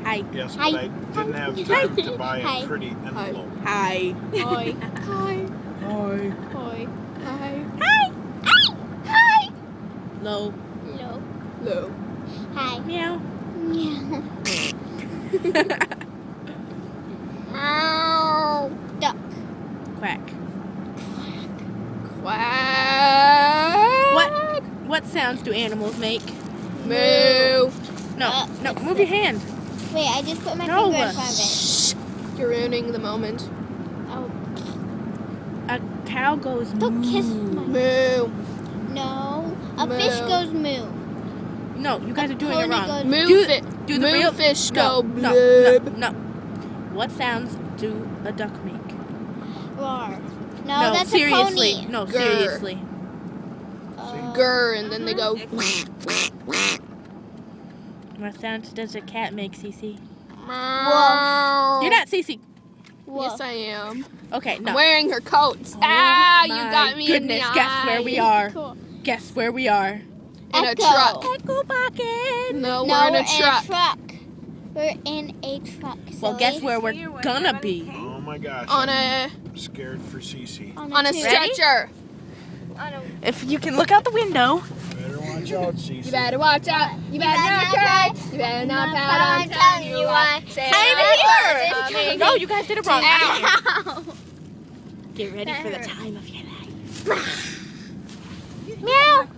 Hi. Yes, Hi. but I didn't have time to buy Hi. a pretty envelope. Hi. Hi. Hi. Hi. Hi. Hi. Hi. Hi. Low. Hello. Low. Hi. Meow. Meow. Meow. Duck. Quack. Quack. What sounds do animals make? Moo. No, move your hand. Wait, I just put my No. finger in front of it. You're ruining the moment. Oh, A cow goes don't moo. kiss my... Moo. No. A Moo. fish goes moo. No, you guys are doing it Pony wrong. goes- Moo, Do the moo real fish no, go no, blub. no. What sounds do a duck make? Roar. No, that's seriously. a pony. No, Grr. seriously. Grr, and then they go. What sounds does a cat make, Cece? Meow. You're not Cece. Yes, I am. Okay, no. I'm wearing her coats. Oh you my got me goodness, in the guess where we are. Cool. Guess where we are. In a Echo. truck. Echo Pocket. No, No, we're in a truck. We're in a truck. Well, silly. guess where we're gonna be. Oh my gosh. On I'm a scared for Cece. on a tube. stretcher. If you can look out the window. Better watch out, Cece. You better watch out. You better not cry. You better not pout. I'm telling you why. Say I'm I'm here. No, you guys did it wrong. Ow. Get ready for the time of your life. Meow.